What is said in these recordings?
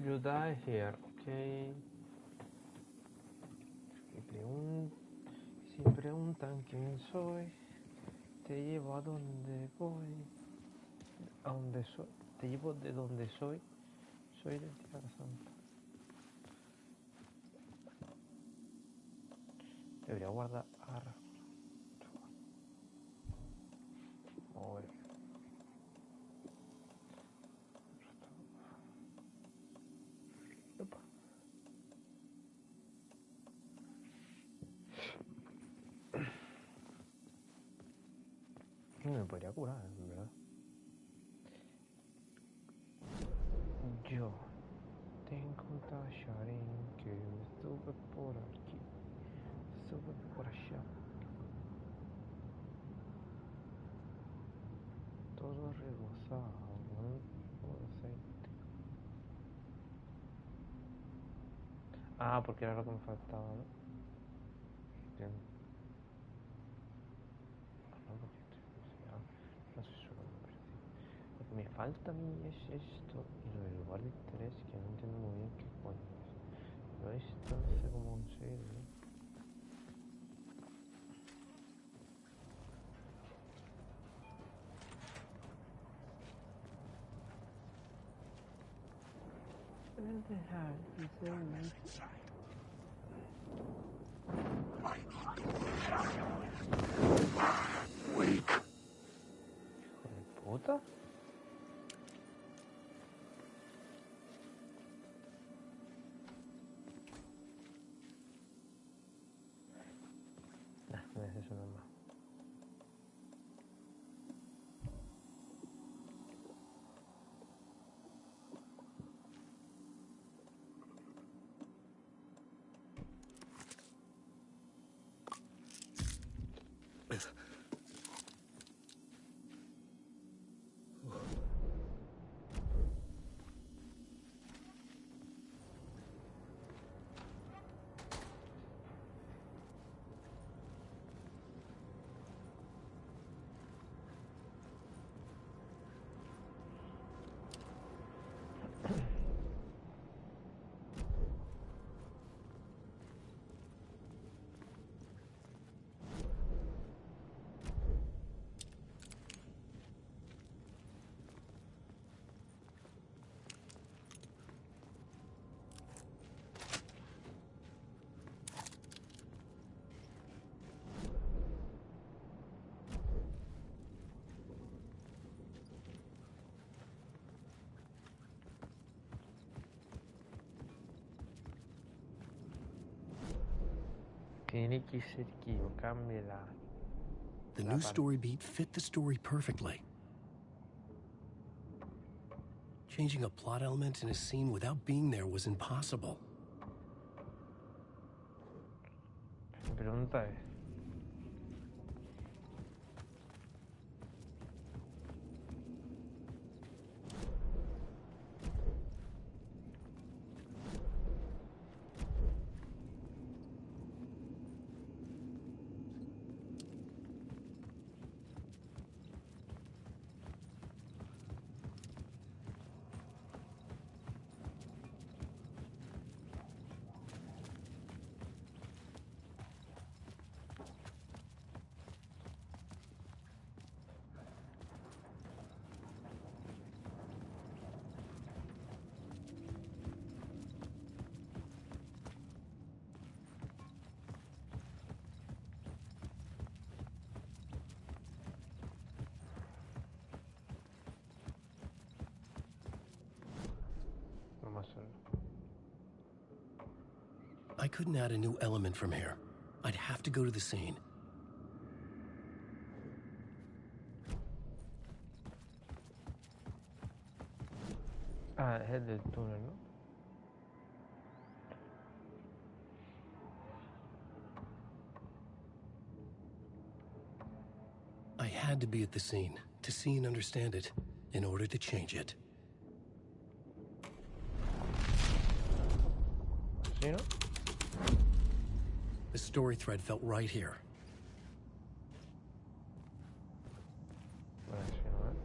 You die here, ok. Si preguntan quién soy, te llevo a donde voy. A donde soy. Te llevo de donde soy. Soy de Tierra Santa. Debería guardar. Mover. Opa. No me podría curar, en verdad. Yo te contagiaré que estuve por aquí, estuve por allá. Todo rebosado, ¿no? Por aceite. Ah, porque era lo que me faltaba, ¿no? Entiendo. No, porque no sé su nombre. Lo que me falta a mí es esto y lo del lugar de interés, que no entiendo muy bien qué coño es. Pero esto no sé cómo conseguirlo. Where the hell is the Wake. hijo de puta? Nah, no es eso normal. Tiene que ser que yo cambie la... The new story beat fit the story perfectly. Changing a plot element in a scene without being there was impossible. Mi pregunta es... Vamos a hacerlo. I couldn't add a new element from here. I'd have to go to the scene. Ah, es el del túnel, ¿no? I had to be at the scene, to see and understand it, in order to change it. ¿Sí, no? The story thread felt right here. Bueno, sí, ¿no?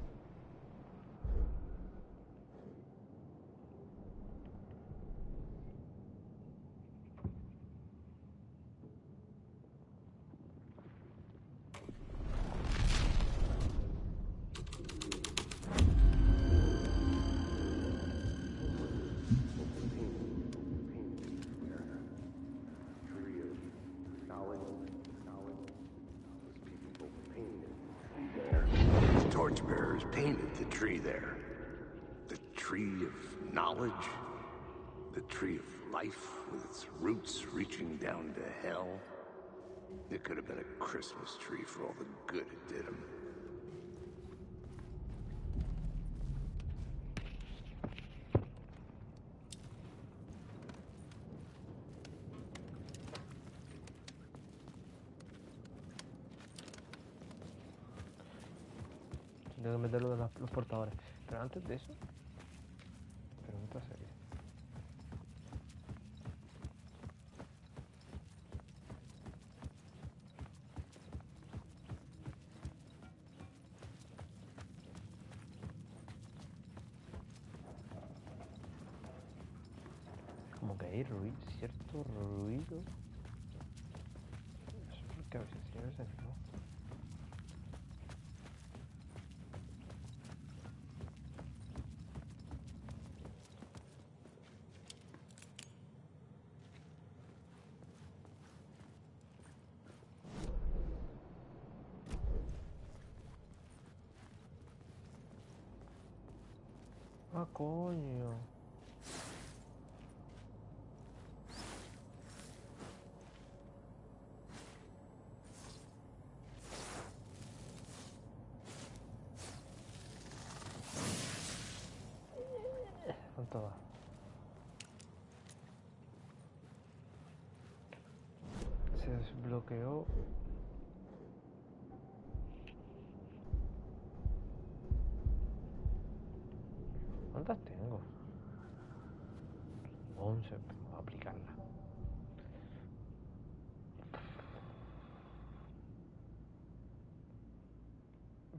forebears painted the tree there. The tree of knowledge. The tree of life with its roots reaching down to hell. It could have been a Christmas tree for all the good it did him. Tengo que meterlo de los portadores. Pero antes de eso, pregunta seria. Como que hay cierto ruido. No sé por qué a veces sí, a veces no. Ah, coño. ¿Cuánto va? Se desbloqueó. ¿Cuántas tengo? 11, pero voy a aplicarla.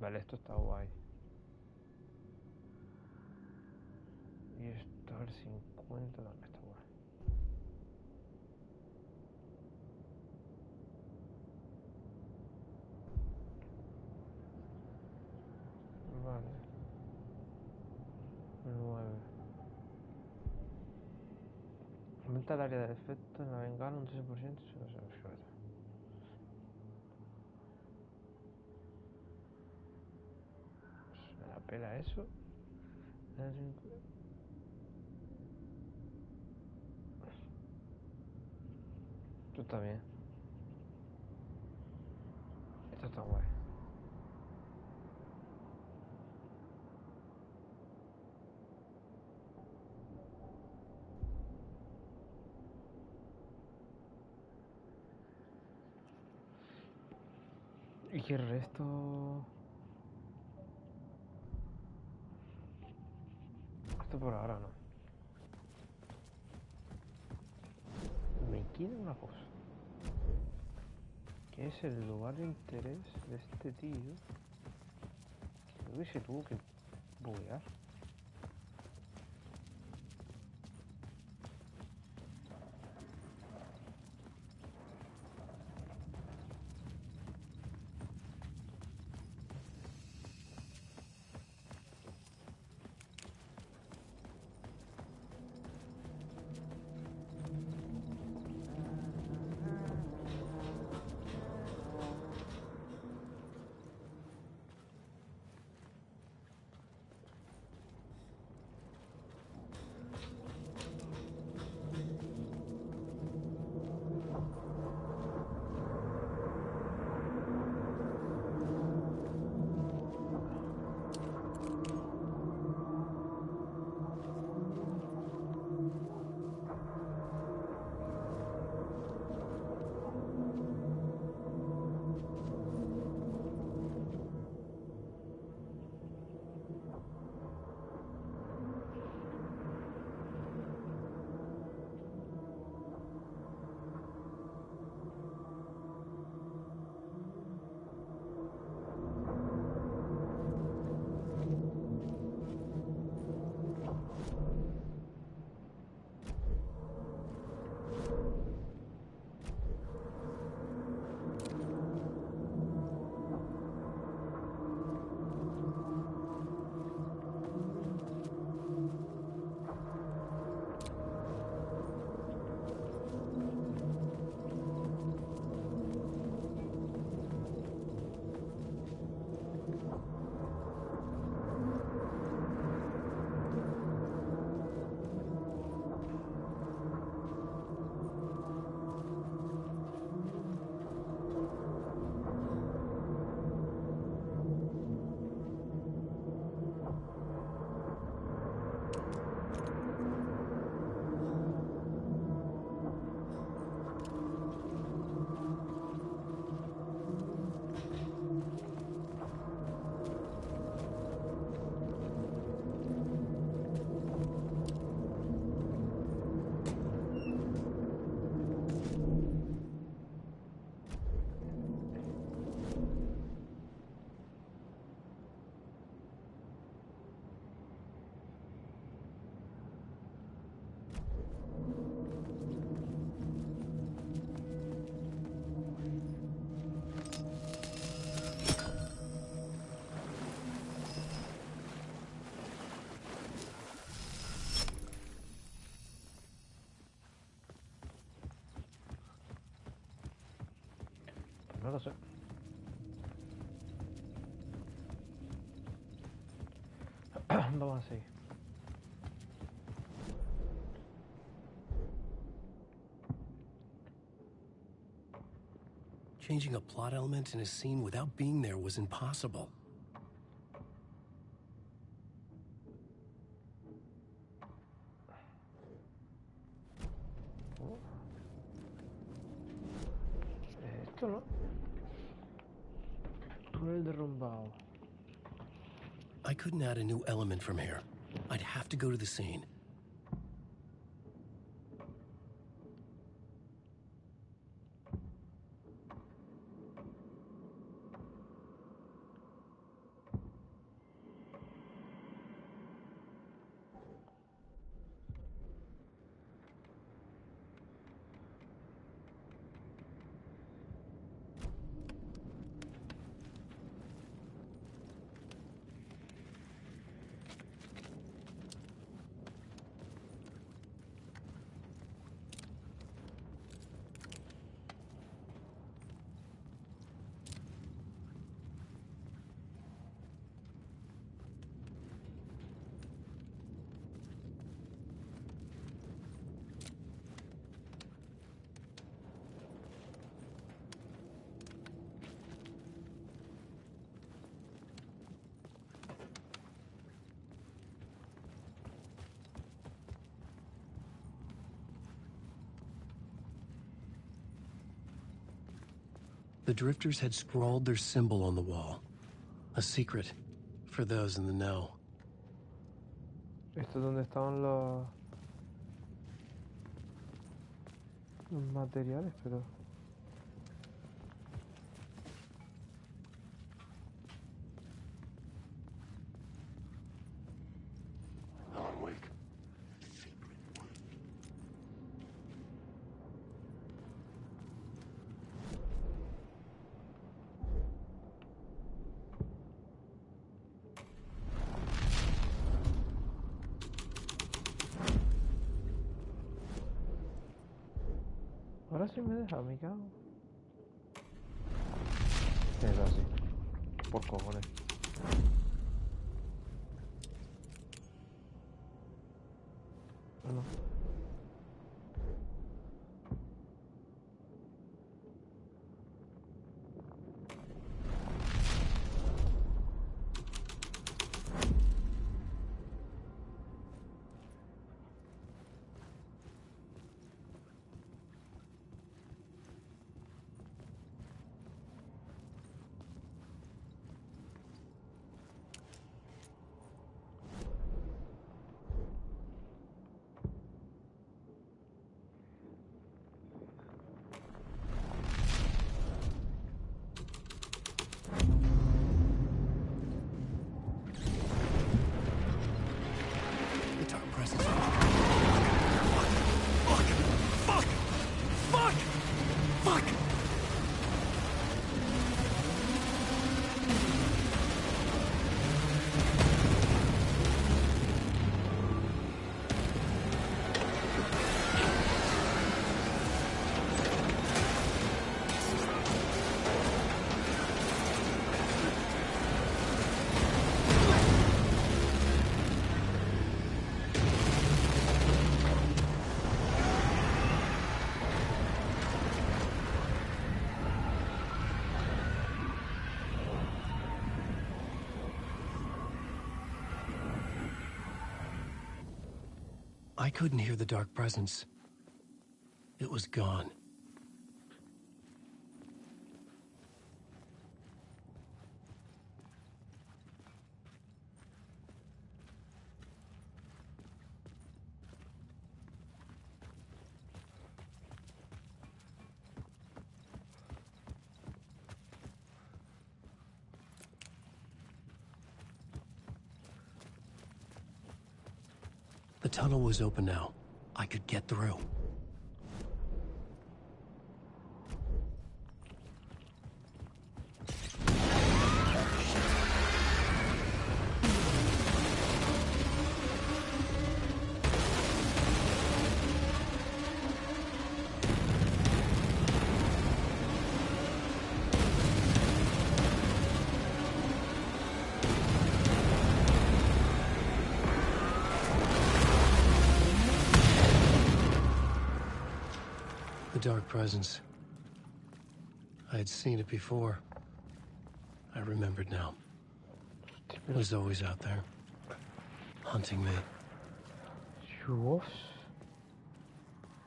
Vale, esto está guay. Y esto al 50 también está guay. Vale. 9. Aumenta el área de efecto en la bengala un 13% si no se sujeta. Me la pela eso. Esto está bien. Esto está guay. Y que el resto... Esto por ahora no. Me queda una cosa. Que es el lugar de interés de este tío. Creo que se tuvo que buguear. No lo sé. Vamos a seguir. Changing a plot element in a scene without being there was impossible. Esto no. Túnel derrumbado. I couldn't add a new element from here. I'd have to go to the scene. The drifters had scrawled their symbol on the wall. A secret for those in the know. Esto es donde estaban los materiales, pero... Alan Wake. Ahora sí me deja, me cago. Es así. Por cojones. No. The dark presence. Fuck! I couldn't hear the dark presence. It was gone. The tunnel was open now. I could get through. dark presence. I had seen it before. I remembered now. It was always out there, hunting me. Dios.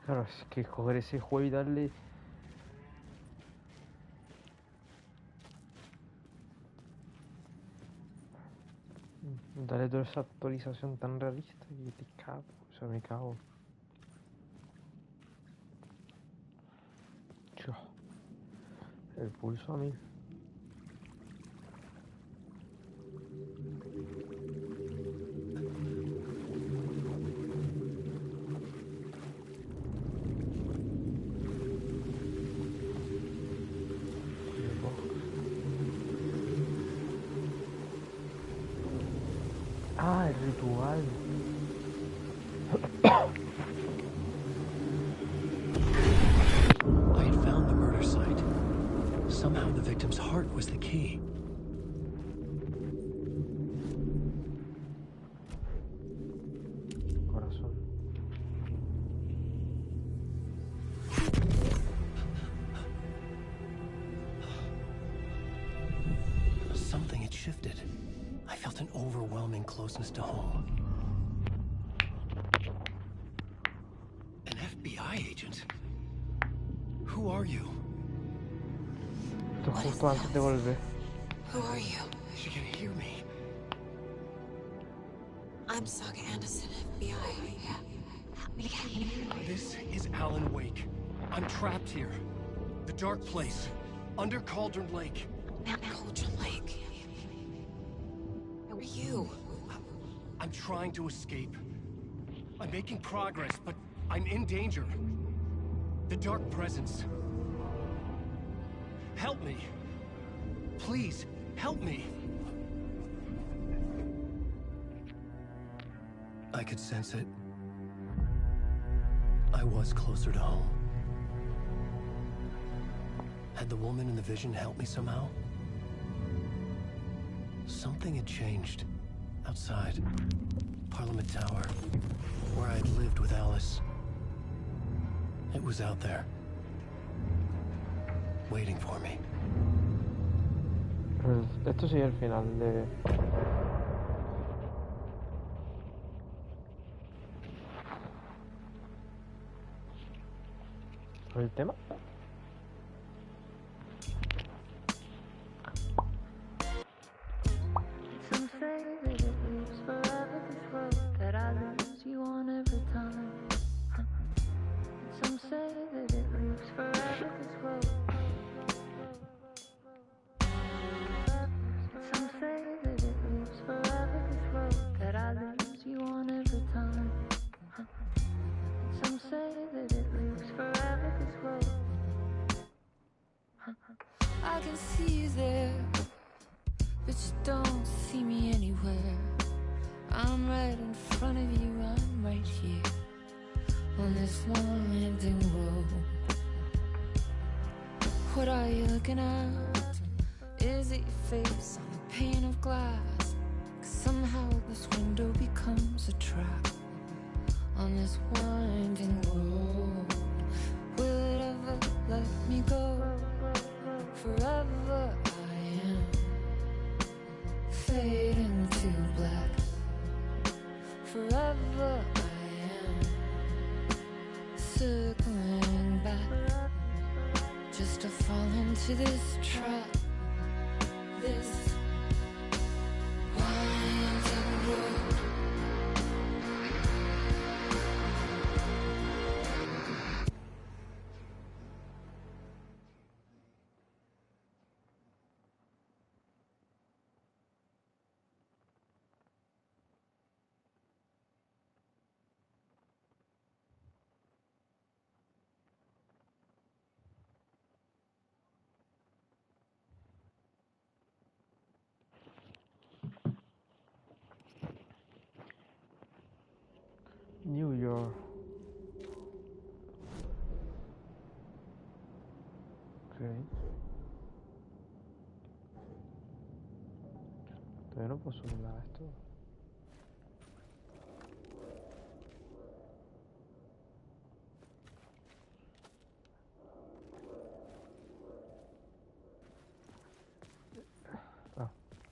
Claro, es que coger ese juego y darle... Darle toda esa actualización tan realista y te cago, o sea, me cago. Chua. El pulso a mí. Ah, el ritual. I had found the murder site. Somehow the victim's heart was the key. Corazón. Something had shifted. I felt an overwhelming closeness to home. An FBI agent? Who are you? Esto justo antes de volver. Who are you? She can hear me. I'm Saga Anderson, FBI. Help me get you. This is Alan Wake. I'm trapped here. The dark place. Under Cauldron Lake. Mount Cauldron Lake. Where are you? I'm trying to escape. I'm making progress, but I'm in danger. The dark presence. Help me. Please, help me. I could sense it. I was closer to home. Had the woman in the vision helped me somehow? Something had changed. Outside. Parliament Tower. Where I'd lived with Alice. It was out there. Waiting for me. Esto sería el final de... ¿El tema? Some say that it lives forever, this road that I lose you on every time. Some say that it lives forever, this road. Some say that it lives forever, this road that I lose you on every time. Some say that it lives forever, this road. I can see you there, but you don't see me anywhere. I'm right in front of you, I'm right here on this long ending road. What are you looking at? Is it your face on a pane of glass? 'Cause somehow this window becomes a trap on this winding road. Will it ever let me go? Forever I am fading to black. Forever I am circling back, just to fall into this trap. This winding road. New York. Ok. Todavía no puedo subir nada a esto.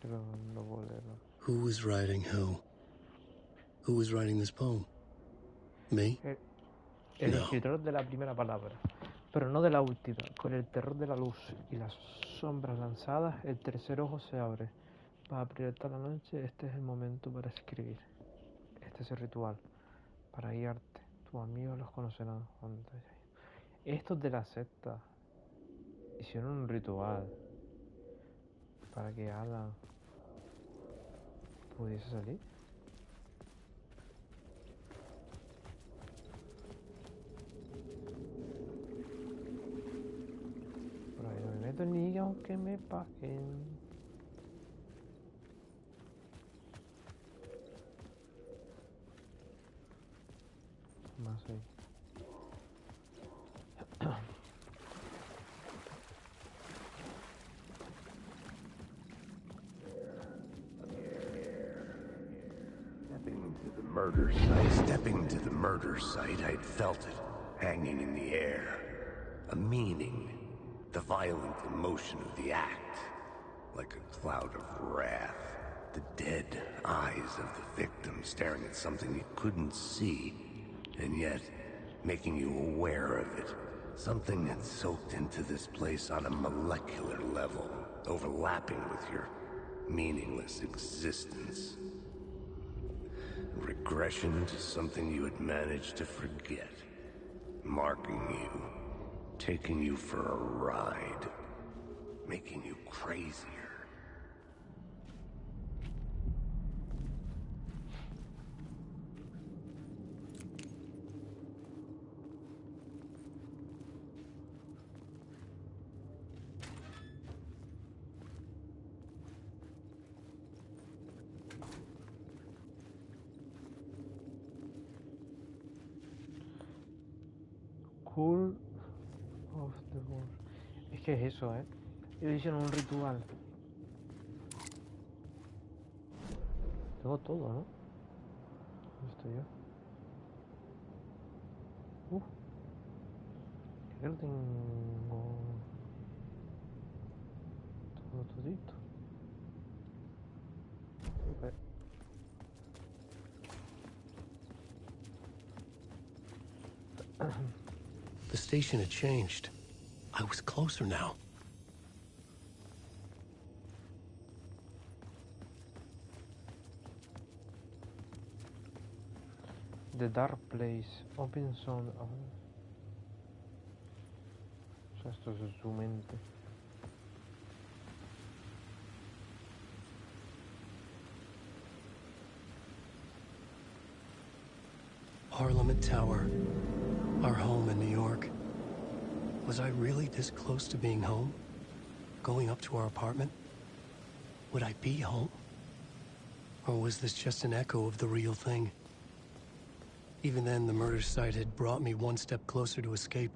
Pero no puedo leerlo. Who was writing who? Who was writing this poem? Me? El No. escritor de la primera palabra, pero no de la última. Con el terror de la luz y las sombras lanzadas, el tercer ojo se abre. Para aprietar la noche, este es el momento para escribir. Este es el ritual, para guiarte. Tus amigos los conocerán. Estos de la secta hicieron un ritual para que Alan pudiese salir. Por ahí no me meto ni aunque me paguen. Más ahí. Stepping to the murder site, I'd felt it, hanging in the air. A meaning, the violent emotion of the act, like a cloud of wrath. The dead eyes of the victim staring at something you couldn't see, and yet making you aware of it. Something that soaked into this place on a molecular level, overlapping with your meaningless existence. Regression to something you had managed to forget. Marking you. Taking you for a ride. Making you crazier. Cool of the World. Es que es eso, ¿eh? Ellos hicieron un ritual. Tengo todo, ¿no? ¿Dónde estoy yo? Creo que tengo todo todito. Okay. The station had changed. I was closer now. The Dark Place, Open Zone. Oh. O sea, esto es su mente. Parliament Tower. Our home in New York. Was I really this close to being home? Going up to our apartment? Would I be home? Or was this just an echo of the real thing? Even then, the murder site had brought me one step closer to escape.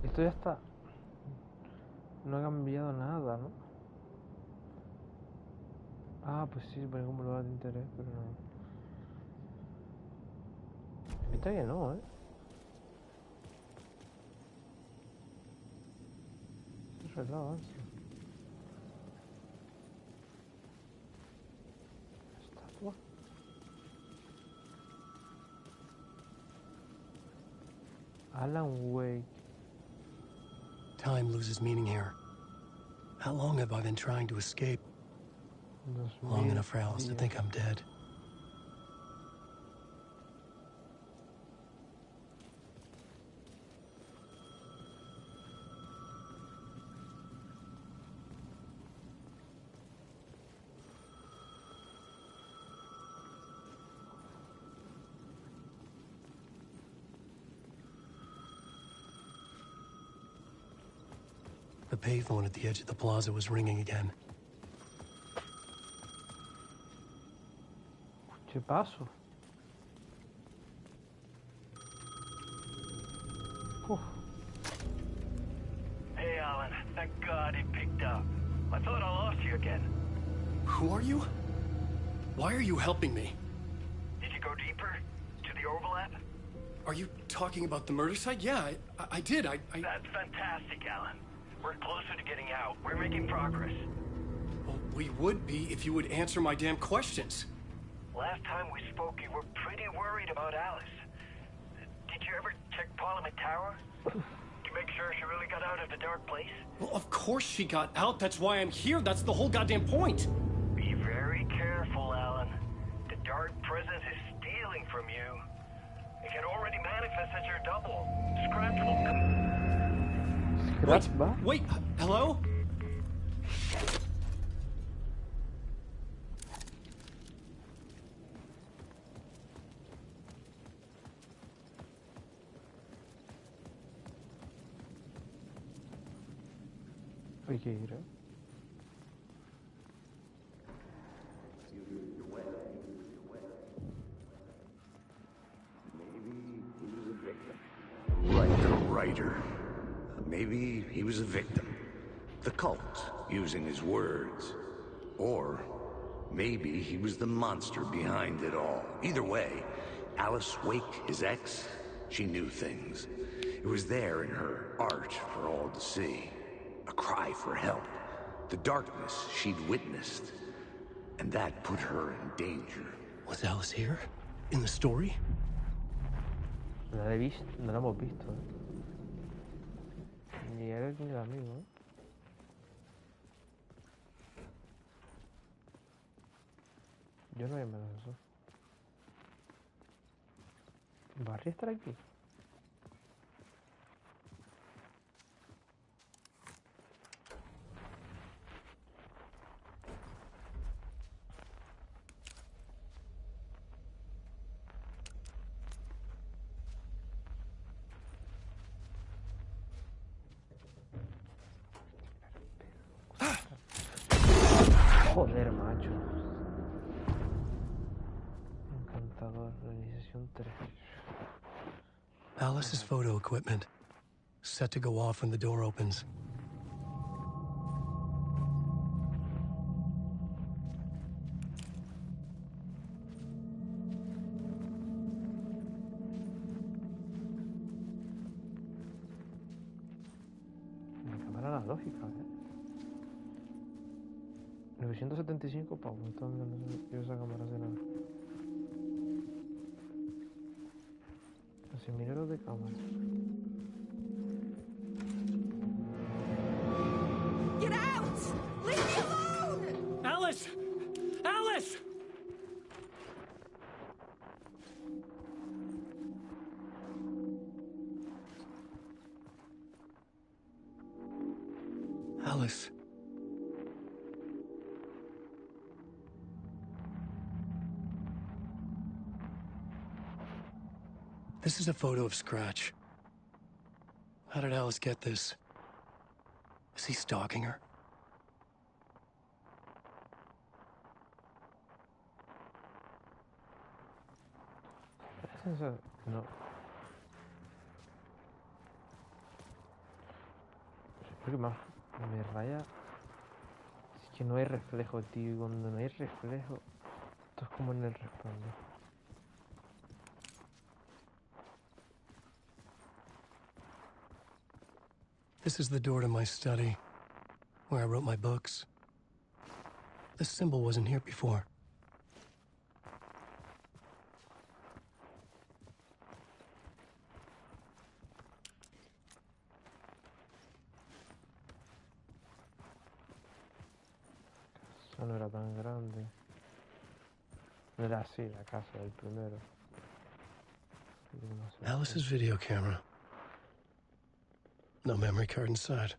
Esto ya está. No ha cambiado nada, ¿no? Ah, pues sí, pone como lugar de interés, pero no. Ahorita que no, ¿eh? Eso es la avance. Estatua. Alan Wake. Time loses meaning here. How long have I been trying to escape? Long enough for Alice to think I'm dead. The payphone at the edge of the plaza was ringing again. ¿Qué paso? Hey, Alan. Thank God it picked up. I thought I lost you again. Who are you? Why are you helping me? Did you go deeper? To the overlap? Are you talking about the murder site? Yeah, I did. That's fantastic, Alan. We're closer to getting out. We're making progress. Well, we would be if you would answer my damn questions. Last time we spoke, you were pretty worried about Alice. Did you ever check Parliament Tower? To make sure she really got out of the dark place? Well, of course she got out. That's why I'm here. That's the whole goddamn point. Be very careful, Alan. The dark presence is stealing from you. It can already manifest as your double. Scratch will come. Wait, hello? Hay que ir, ¿eh? Like the writer. Maybe he was a victim. The cult, using his words. Or maybe he was the monster behind it all. Either way, Alice Wake, his ex, she knew things. It was there in her art for all to see. A cry for help. The darkness she'd witnessed. And that put her in danger. Was Alice here? In the story? No la he visto, no la hemos visto, ¿eh? Ni él ni el amigo, ¿eh? Yo no voy a menos eso. ¿Barry estará aquí? Joder, macho. Encantador, realización 3. Alice's photo equipment. Set to go off when the door opens. La cámara analógica, ¿eh? 975 pavos. Estaba mirando yo esa cámara hace nada. 100.000 euros de cámara. Get out! Leave me alone! Alice! Alice! Alice. This is a photo of Scratch. How did Alice get this? Is he stalking her? Eso, no. Creo que más me raya. Es que no hay reflejo, tío. Y cuando no hay reflejo, esto es como en el Resplandor. This is the door to my study, where I wrote my books. This symbol wasn't here before. Eso no era tan grande. No era así la casa del primero. Alice's video camera. No memory card inside.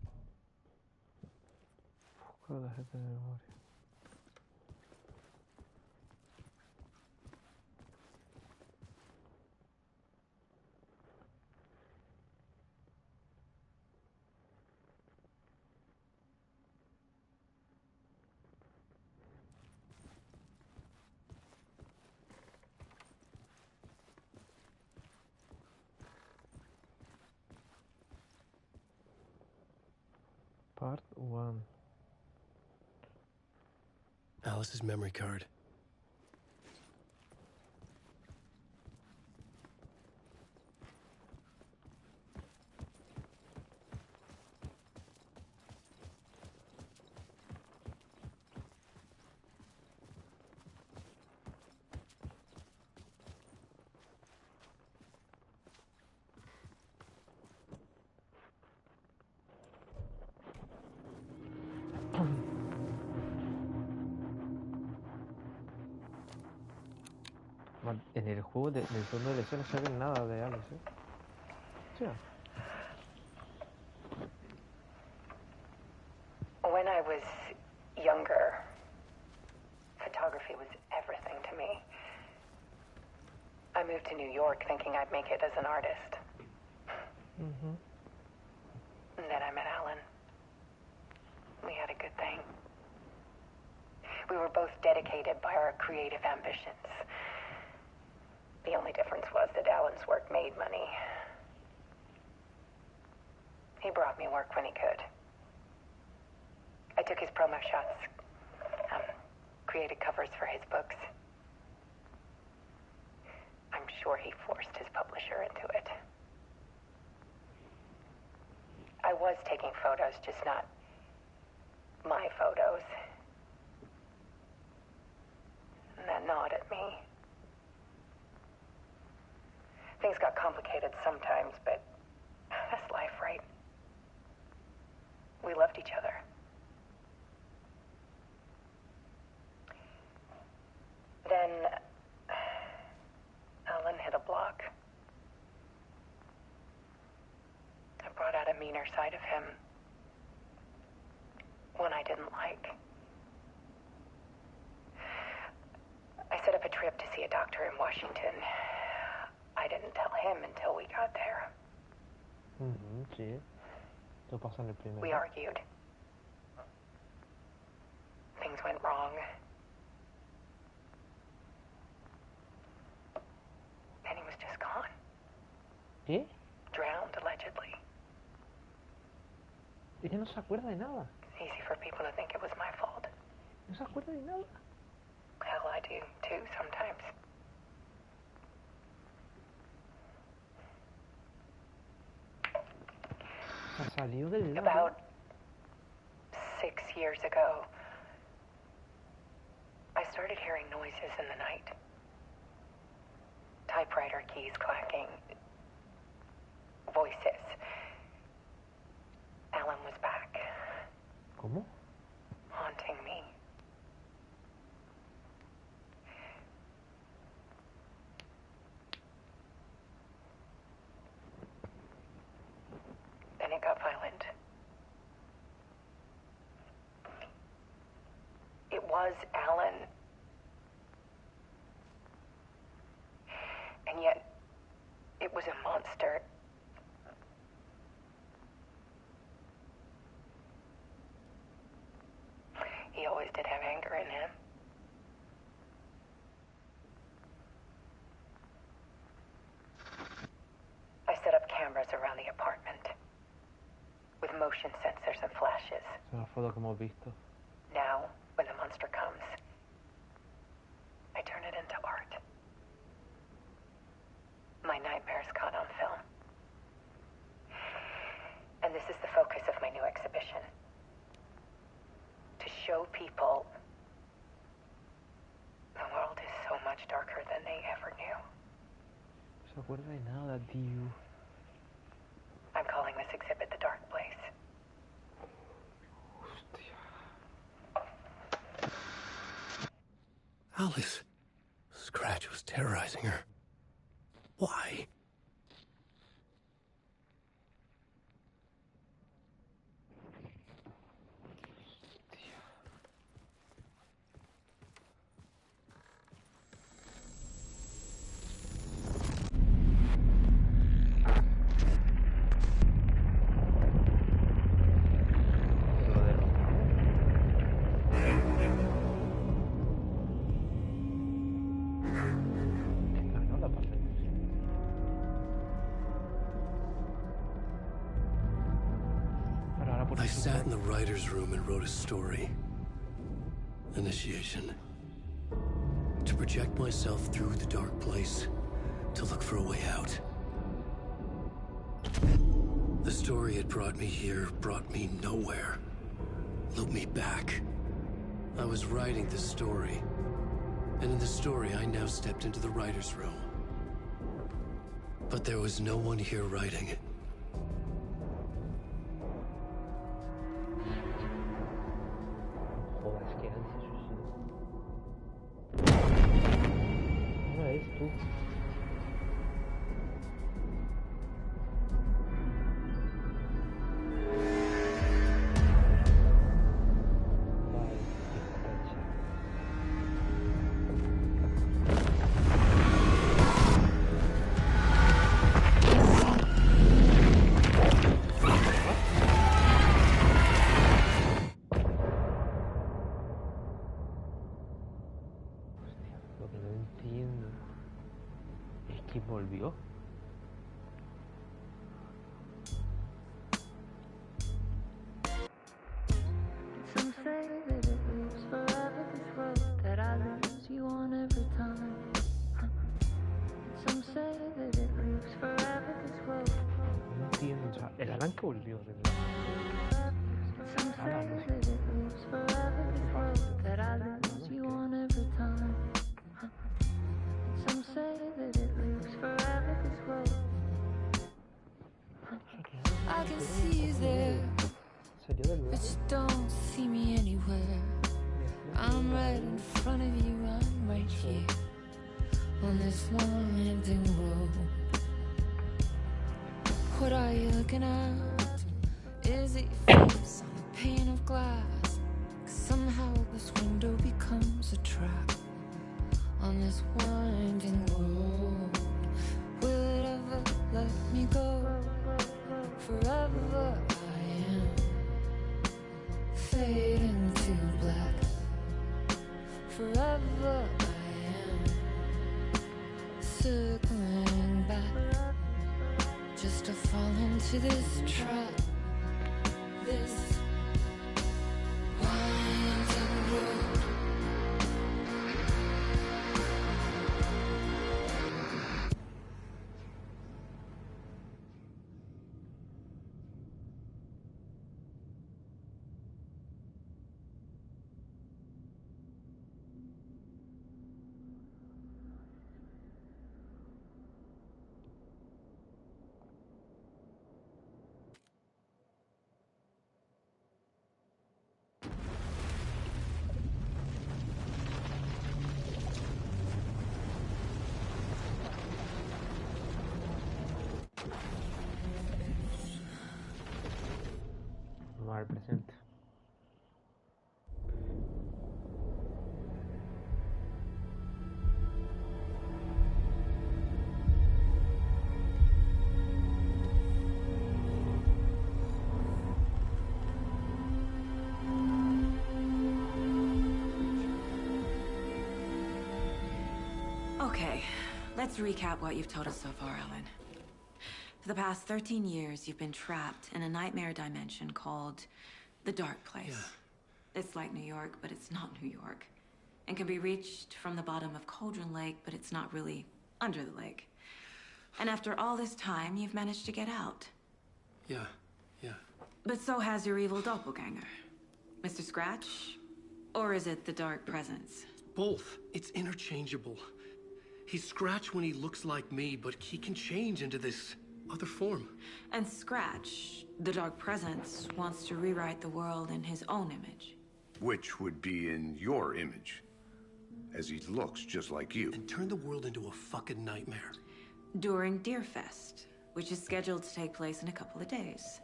Busco la tarjeta de memoria. Part 1. Alice's memory card. En el juego del segundo DLC no se ve nada de Alex, ¿eh? Sí. When I was younger, photography was everything to me. I moved to New York thinking I'd make it as an artist. Mhm. And then I met Alan. We had a good thing. We were both dedicated by our creative ambitions. The only difference was that Alan's work made money. He brought me work when he could. I took his promo shots, created covers for his books. I'm sure he forced his publisher into it. I was taking photos, just not my photos. And that gnawed at me. Things got complicated sometimes, but that's life, right? We loved each other. Then Alan hit a block. I brought out a meaner side of him. One I didn't like. I set up a trip to see a doctor in Washington. I didn't tell him until we got there. Sí. Esto pasa en el primero. We argued. Things went wrong. Then he was just gone. ¿Qué? Drowned, allegedly. Ella no se acuerda de nada. It's easy for people to think it was my fault. No se acuerda de nada. Hell, I do, too, sometimes. Se salió del lado. About 6 years ago, I started hearing noises in the night. Typewriter keys clacking. Voices. Alan was back, ¿Cómo? haunting me. Then it got violent. It was Alan. And yet, it was a monster. He always did have anger in him. I set up cameras around the apartment with motion sensors and flashes. Es una foto que hemos visto. Now, when the monster comes, I turn it into art. My nightmares caught on film. And this is the focus of my new exhibition. To show people the world is so much darker than they ever knew. No se acuerda de nada, tío. I'm calling this exhibit The Dark Place. Hostia. Alice. Scratch was terrorizing her. Why? Lo de los... Ah, no, la pasé. Pero ahora por I eso- sat in the writer's room and wrote a story. Initiation. To project myself through the dark place, to look for a way out. The story had brought me here, brought me nowhere. Looped me back. I was writing the story. And in the story, I now stepped into the writer's room. But there was no one here writing it. Joder, es que Alice se suicidó. No es tú. el Alan que volvió de Some say that it lives forever, this road that I lose you on every time. Some say that it lives forever, this road. I can see you there, salió del but lugar. you don't see me anywhere. I'm right in front of you, I'm right here on this winding road. What are you looking at? Is it your face on a pane of glass? 'Cause somehow this window becomes a trap on this winding road. Will it ever let me go? Forever I am fading to black. Forever I am circling back just to fall into this trap. This winding road. Vamos al presente. Okay, let's recap what you've told us so far, Ellen. For the past 13 years, you've been trapped in a nightmare dimension called the Dark Place. Yeah. It's like New York, but it's not New York. And can be reached from the bottom of Cauldron Lake, but it's not really under the lake. And after all this time, you've managed to get out. Yeah. But so has your evil doppelganger. Mr. Scratch? Or is it the Dark Presence? Both. It's interchangeable. He's Scratch when he looks like me, but he can change into this other form. And Scratch, the Dark Presence, wants to rewrite the world in his own image. Which would be in your image, as he looks just like you. And turn the world into a fucking nightmare. During Deerfest, which is scheduled to take place in a couple of days.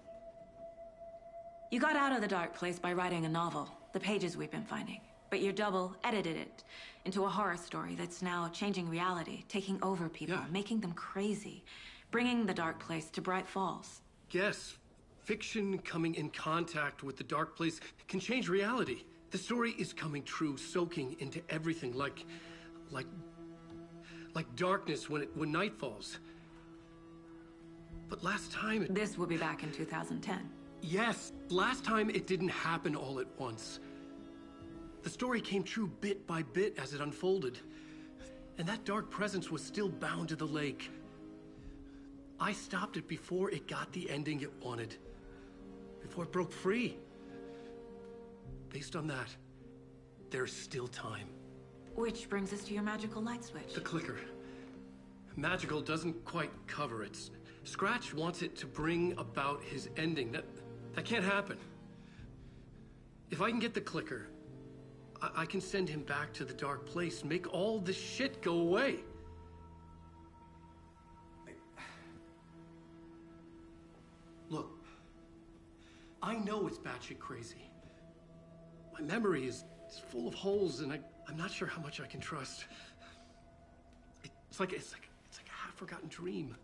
You got out of the Dark Place by writing a novel, the pages we've been finding. But your double edited it into a horror story that's now changing reality, taking over people, Yeah. making them crazy, bringing the Dark Place to Bright Falls. Yes, fiction coming in contact with the Dark Place can change reality. The story is coming true, soaking into everything like darkness when night falls. But last time This will be back in 2010. Yes, last time it didn't happen all at once. The story came true bit by bit as it unfolded. And that dark presence was still bound to the lake. I stopped it before it got the ending it wanted. Before it broke free. Based on that, there's still time. Which brings us to your magical light switch. The clicker. Magical doesn't quite cover it. Scratch wants it to bring about his ending. That can't happen. If I can get the clicker, I can send him back to the Dark Place, make all this shit go away. Look, I know it's batshit crazy. My memory is full of holes, and I'm not sure how much I can trust. It's like a half-forgotten dream.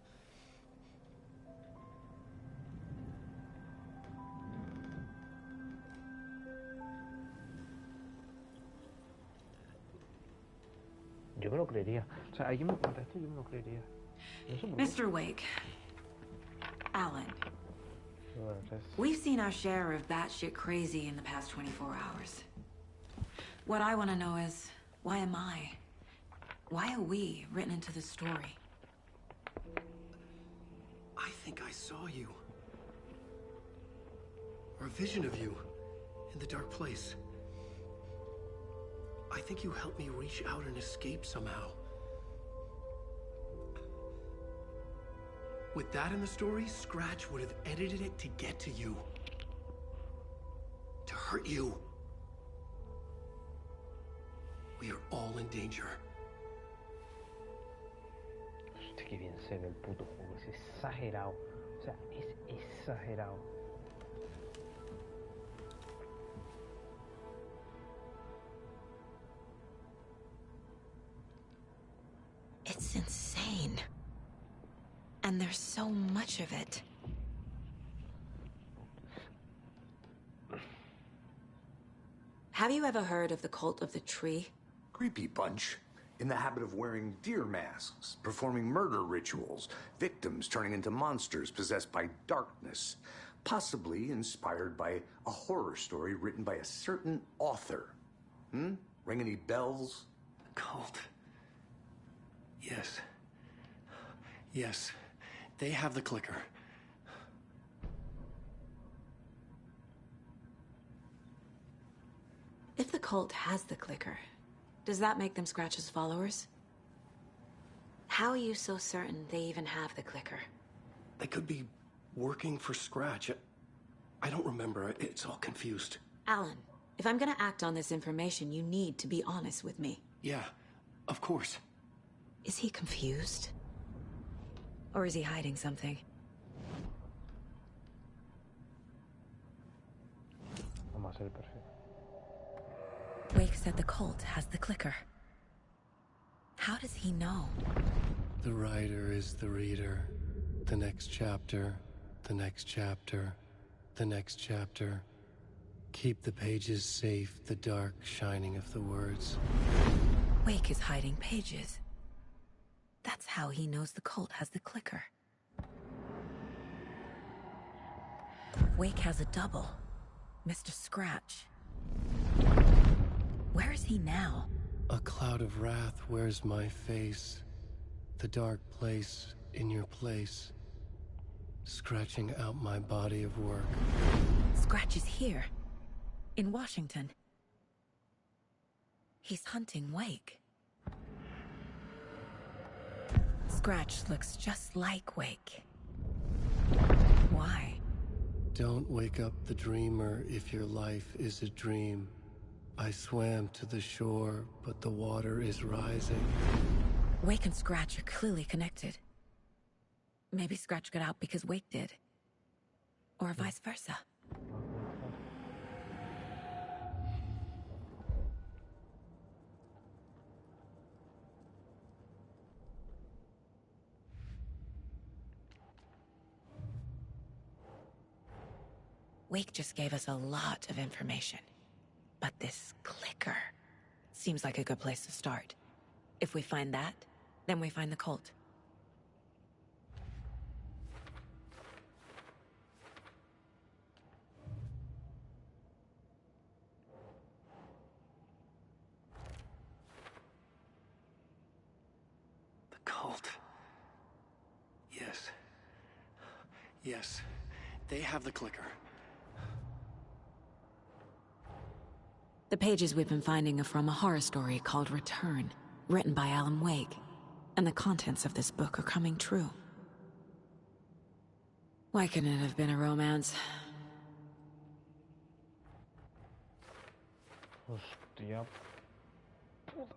Yo me lo creería. O sea, alguien me cuenta esto y yo me lo creería. No sé por qué. Mr. Wake. Alan. Bueno, entonces, We've seen our share of batshit crazy in the past 24 hours. What I want to know is, why am I? Why are we written into the story? I think I saw you. or a vision of you in the dark place. I think you helped me reach out and escape somehow. With that in the story, Scratch would have edited it to get to you. To hurt you. We are all in danger. Hostia, qué bien se ve el puto juego, es exagerado. O sea, es exagerado. It's insane. And there's so much of it. Have you ever heard of the cult of the tree? Creepy bunch. In the habit of wearing deer masks, performing murder rituals, victims turning into monsters possessed by darkness, possibly inspired by a horror story written by a certain author. Ring any bells? Cult. Yes. Yes. They have the clicker. If the cult has the clicker, does that make them Scratch's followers? How are you so certain they even have the clicker? They could be working for Scratch. I don't remember. It's all confused. Alan, if I'm gonna act on this information, you need to be honest with me. Yeah, of course. Is he confused? Or is he hiding something? Vamos a hacer el perfil. Wake said the cult has the clicker. How does he know? The writer is the reader. The next chapter, the next chapter, the next chapter. Keep the pages safe, the dark shining of the words. Wake is hiding pages. That's how he knows the cult has the clicker. Wake has a double. Mr. Scratch. Where is he now? A cloud of wrath wears my face. The dark place in your place. Scratching out my body of work. Scratch is here. In Washington. He's hunting Wake. Scratch looks just like Wake. Why? Don't wake up the dreamer if your life is a dream. I swam to the shore, but the water is rising. Wake and Scratch are clearly connected. Maybe Scratch got out because Wake did. Or vice versa. Wake just gave us a lot of information. But this clicker seems like a good place to start. If we find that, then we find the cult. The cult. Yes. Yes. They have the clicker. The pages we've been finding are from a horror story called Return, written by Alan Wake. And the contents of this book are coming true. Why couldn't it have been a romance? Hostia puta.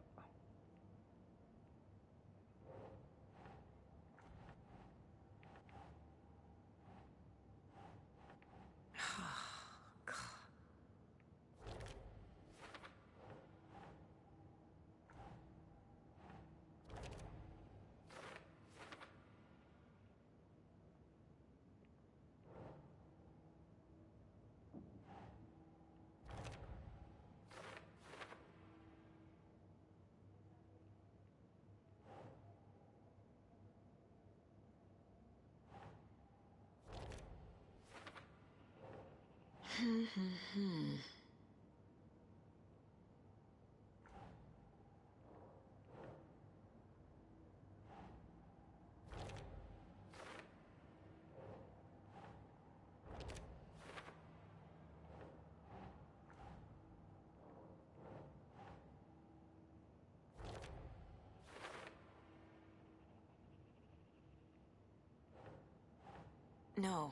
No.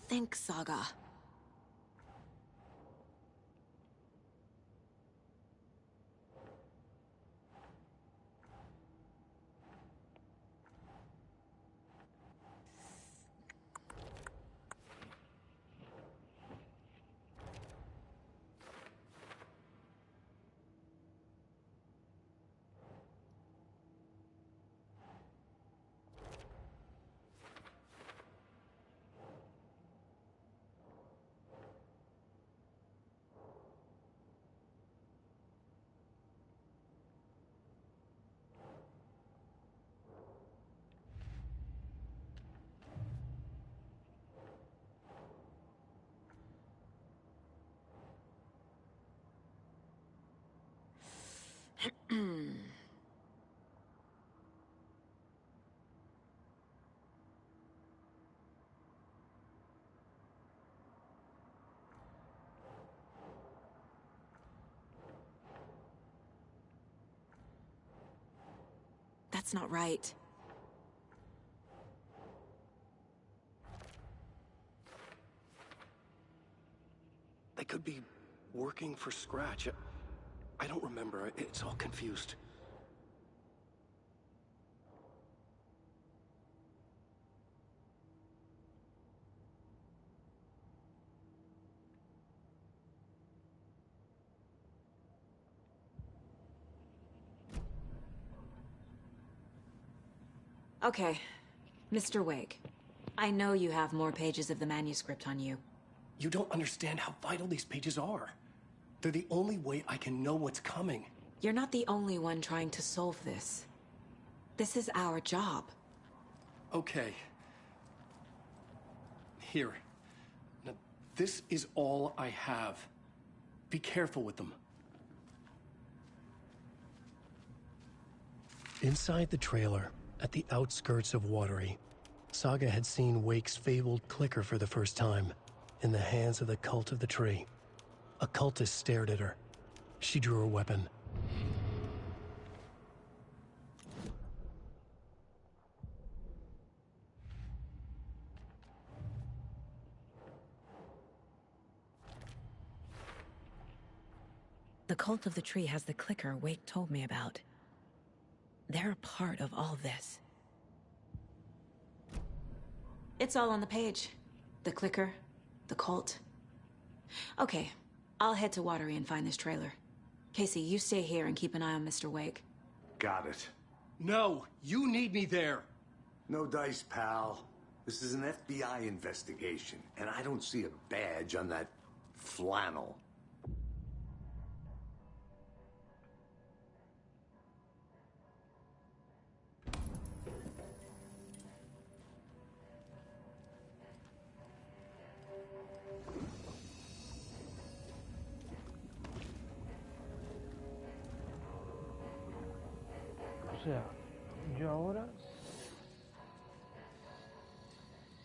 Think, Saga. That's not right. They could be working for Scratch. I don't remember. It's all confused. Okay. Mr. Wake, I know you have more pages of the manuscript on you. You don't understand how vital these pages are. They're the only way I can know what's coming. You're not the only one trying to solve this. This is our job. Okay. Here. Now, this is all I have. Be careful with them. Inside the trailer, at the outskirts of Watery, Saga had seen Wake's fabled clicker for the first time, in the hands of the Cult of the Tree. A cultist stared at her. She drew her weapon. The Cult of the Tree has the clicker Wake told me about. They're a part of all this. It's all on the page. The clicker, the cult. Okay, I'll head to Watery and find this trailer. Casey, you stay here and keep an eye on Mr. Wake. Got it. No, you need me there. No dice, pal. This is an FBI investigation, and I don't see a badge on that flannel. O sea, yo ahora,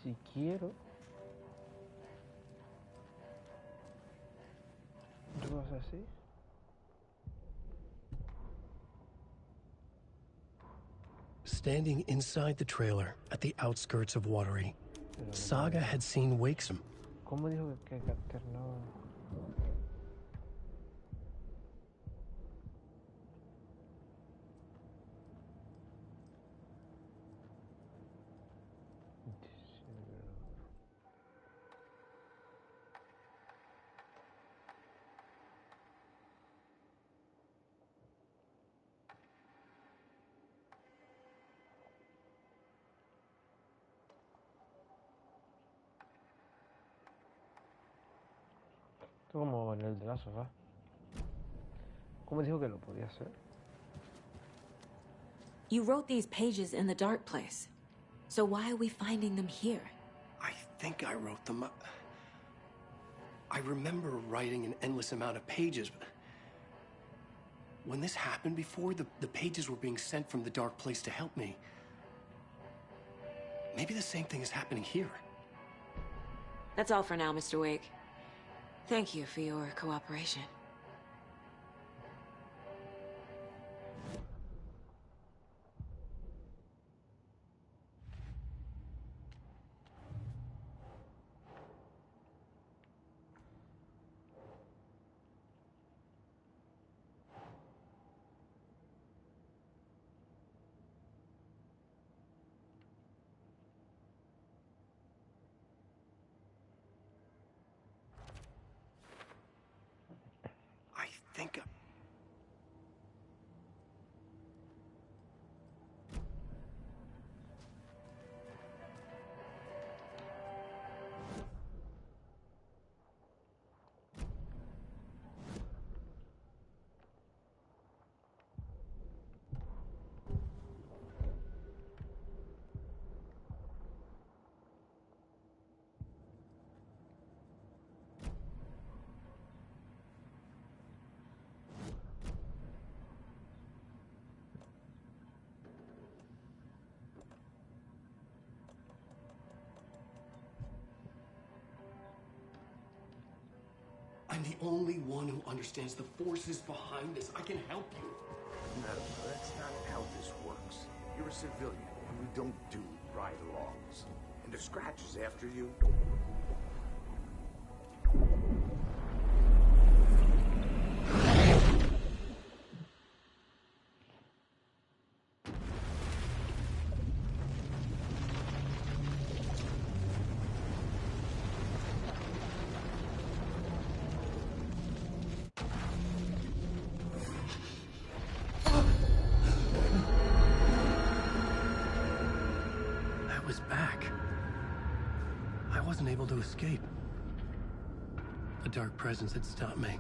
si quiero, yo puedo hacer así. Standing inside the trailer at the outskirts of Watery, Saga had seen Wakesome. ¿Cómo dijo que alternaba? Esto como en el de la sofá. ¿Cómo dijo que lo podía hacer? You wrote these pages in the dark place. So why are we finding them here? I think I wrote them. I remember writing an endless amount of pages, but when this happened before, the pages were being sent from the dark place to help me. Maybe the same thing is happening here. That's all for now, Mr. Wake. Thank you for your cooperation. I think. I'm the only one who understands the forces behind this. I can help you. No, that's not how this works. You're a civilian, and we don't do ride-alongs. And if Scratch is after you... I was back. I wasn't able to escape. A dark presence had stopped me.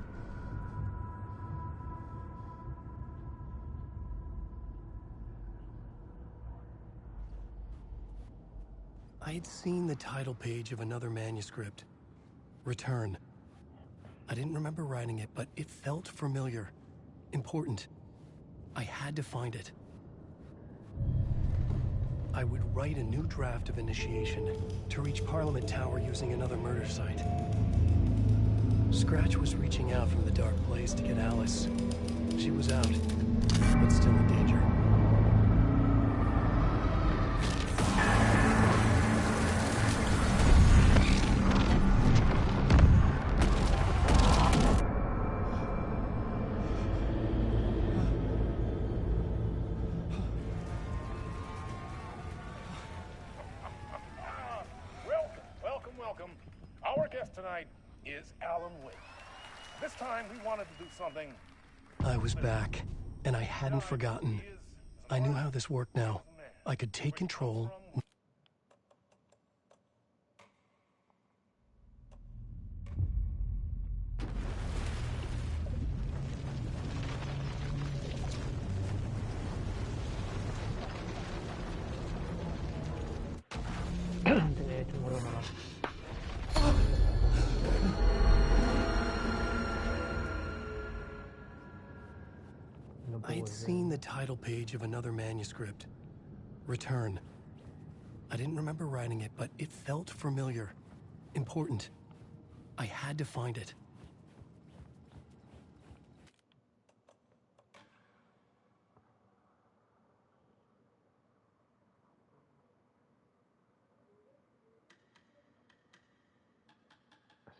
I had seen the title page of another manuscript. Return. I didn't remember writing it, but it felt familiar. Important. I had to find it. I would write a new draft of initiation to reach Parliament Tower using another murder site. Scratch was reaching out from the dark place to get Alice. She was out, but still in danger. Welcome. Our guest tonight is Alan Wake. This time we wanted to do something. I was back, and I hadn't forgotten. I knew how this worked now. I could take control. Tenía hecho un gordo mal. No puedo I'd seen the title page of another manuscript. Return. I didn't remember writing it, but it felt familiar. Important. I had to find it.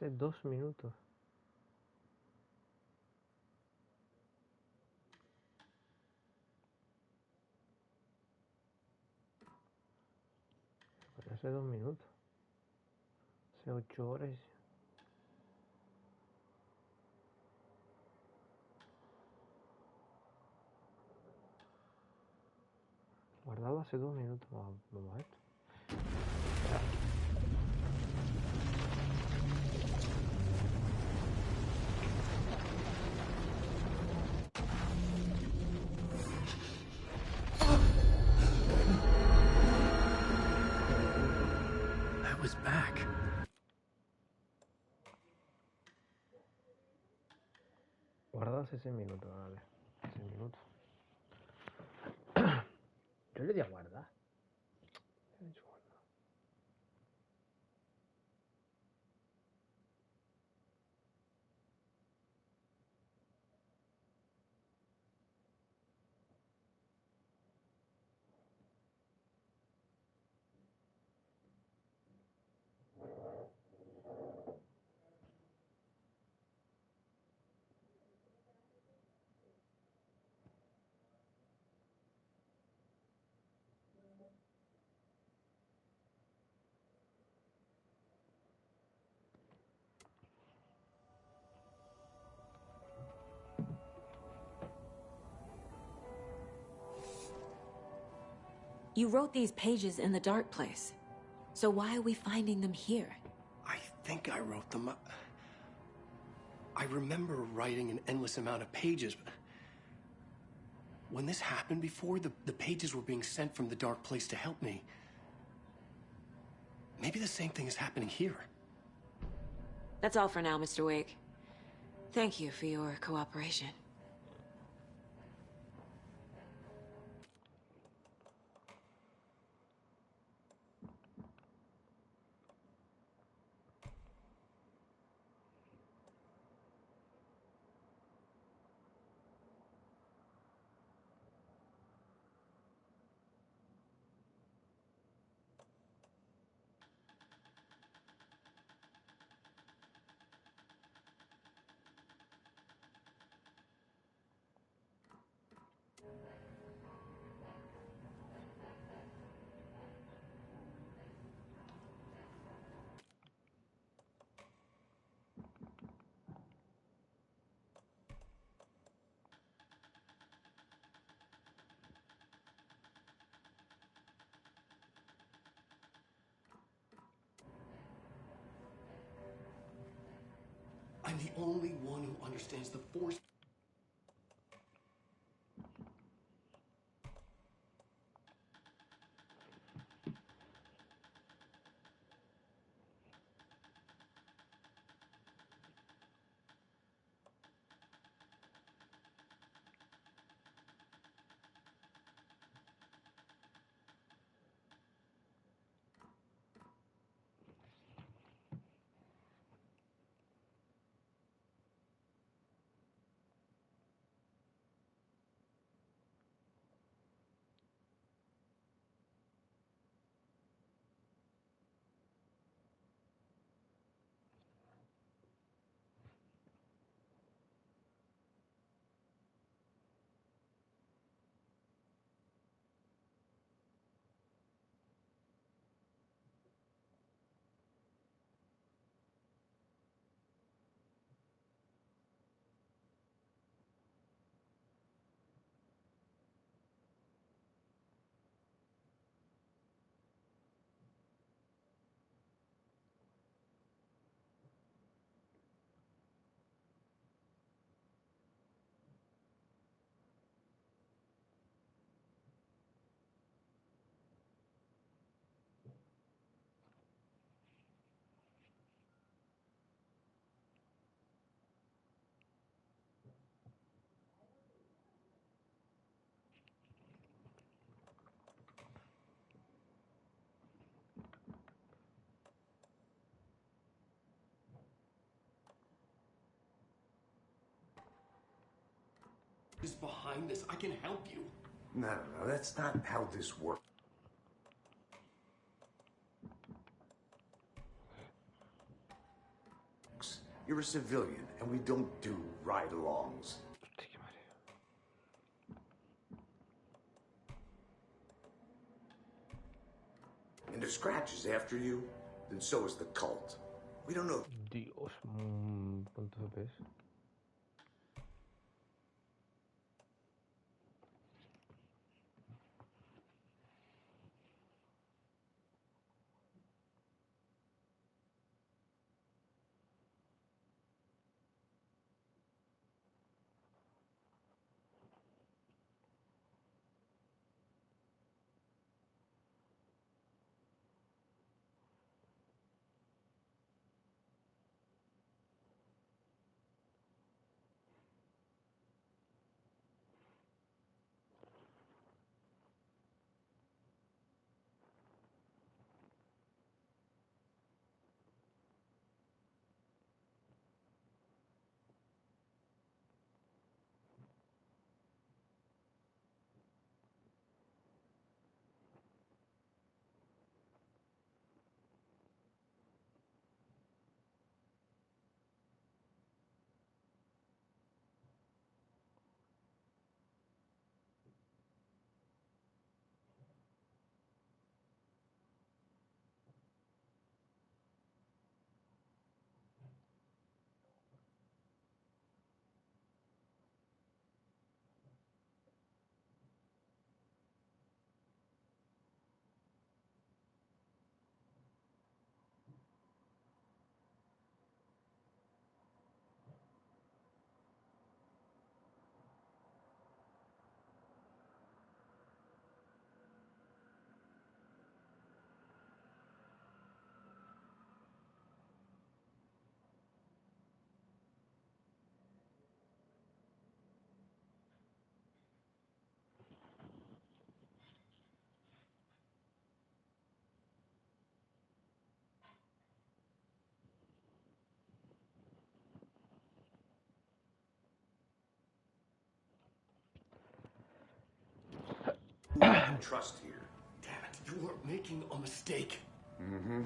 Hace 2 minutos. Hace 2 minutos. Hace 8 horas. Guardado hace 2 minutos. Vamos a esto. hace 6 minutos, dale. 6 minutos. Yo le di a guardar. Le he dicho guardar. You wrote these pages in the dark place. So why are we finding them here? I think I wrote them. I remember writing an endless amount of pages, but when this happened before, the pages were being sent from the dark place to help me. Maybe the same thing is happening here. That's all for now, Mr. Wake. Thank you for your cooperation. I'm the only one who understands the force. Is behind this. I can help you. No, that's not how this works. You're a civilian, and we don't do ride-alongs. And if Scratch is after you, then so is the cult. We don't know. Dios, ¿cuánto FPS? trust here. Damn it, you are making a mistake. Mm-hmm.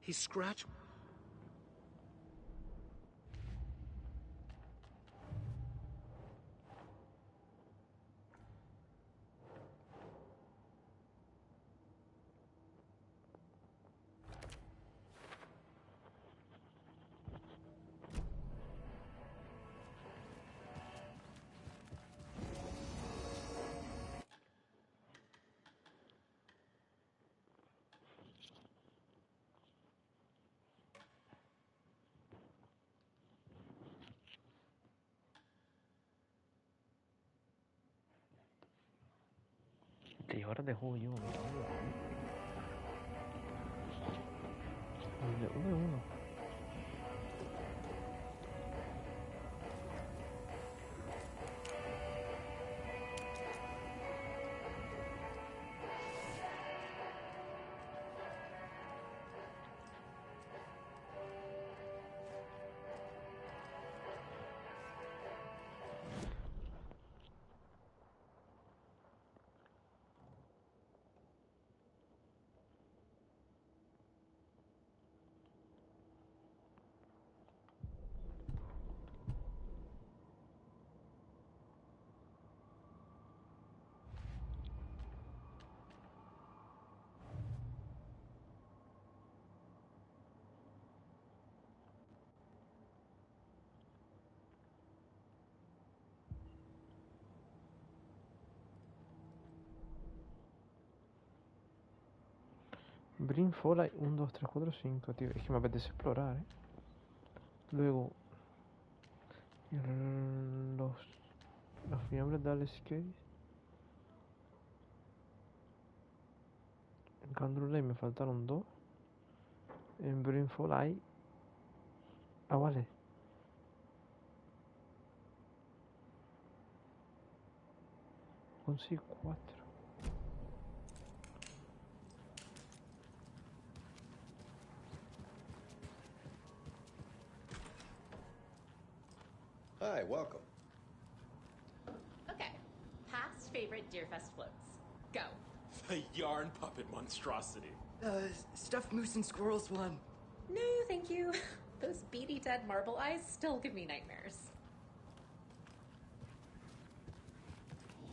He scratched. ¿Qué horas de juego yo? Uno de uno. Bring Fall 1, 2, 3, 4, 5, tío. Es que me apetece explorar, ¿eh? Luego, los fiambres de Alex Case. En Candle Lane me faltaron 2. En Bring Fall hay... Ah, vale. Consigo 4. Hi, welcome. Okay. Past favorite Deerfest floats. Go. The yarn puppet monstrosity. Stuffed moose and squirrels one. No, thank you. Those beady dead marble eyes still give me nightmares.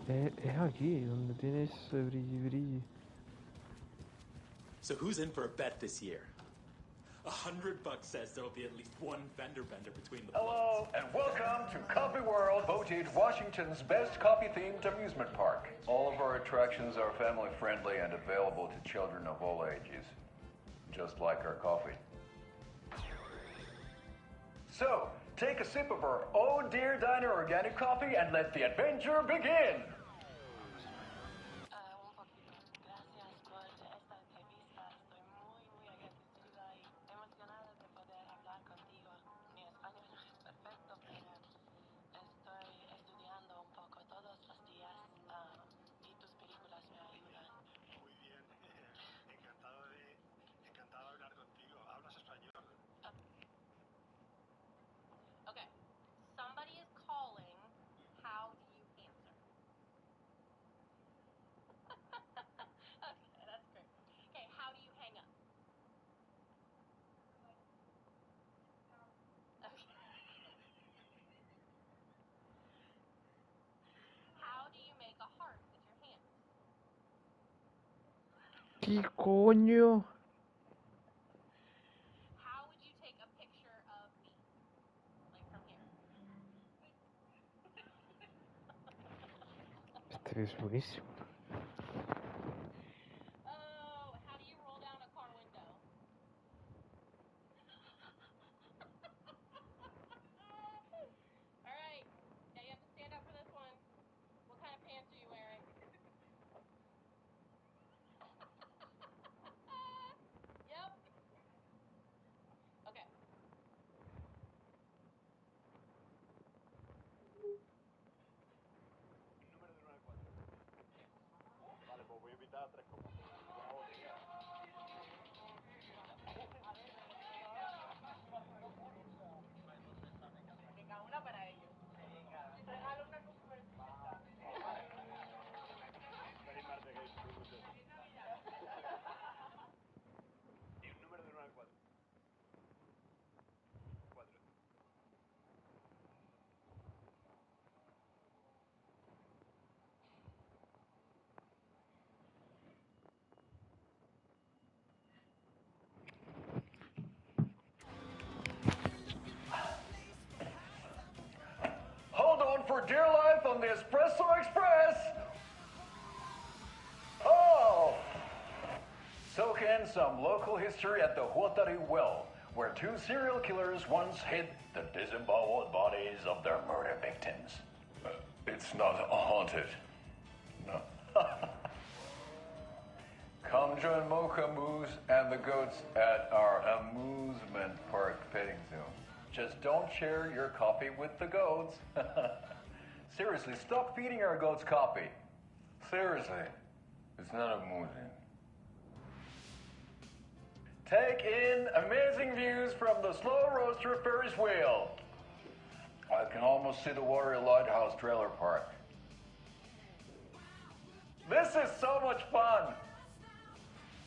Es aquí donde tienes brilli. So who's in for a bet this year? $100 says there'll be at least one fender bender between the Hello, and welcome to Coffee World, voted Washington's best coffee-themed amusement park. All of our attractions are family-friendly and available to children of all ages. Just like our coffee. So, take a sip of our Oh Dear Diner organic coffee and let the adventure begin! Okay. Somebody is calling. How do you answer? Okay, that's great. Okay, how do you hang up? Okay. How do you make a heart with your hands? ¿Qué coño? How would you take a picture of me? Like from here. Este es buenísimo. Oh, how do you roll down a car window? All right. Now you have to stand up for this one. What kind of pants are you wearing? Yep. Okay. on the Espresso Express! Oh! Soak in some local history at the Huatari Well, where two serial killers once hid the disemboweled bodies of their murder victims. It's not haunted. No. Come join Mocha Moose and the goats at our amusement park petting zoo. Just don't share your coffee with the goats. Seriously, stop feeding our goats coffee. Seriously, it's not amusing. Take in amazing views from the Slow Roaster Ferris wheel. I can almost see the Watery Lighthouse trailer park. This is so much fun!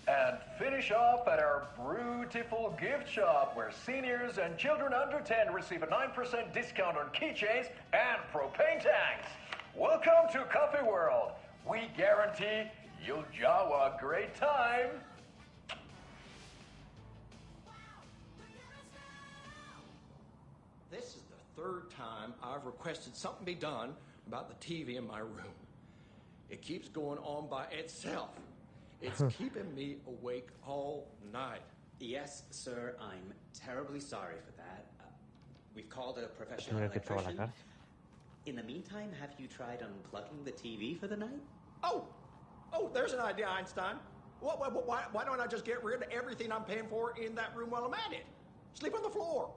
And finish off at our beautiful gift shop where seniors and children under 10 receive a 9% discount on keychains and propane tanks. Welcome to Coffee World. We guarantee you'll jaw a great time. This is the third time I've requested something be done about the TV in my room. It keeps going on by itself. It's keeping me awake all night. Yes, sir, I'm terribly sorry for that. We've called a professional electrician. In the meantime, have you tried unplugging the TV for the night? Oh, there's an idea, Einstein. Why don't I just get rid of everything I'm paying for in that room while I'm at it? Sleep on the floor.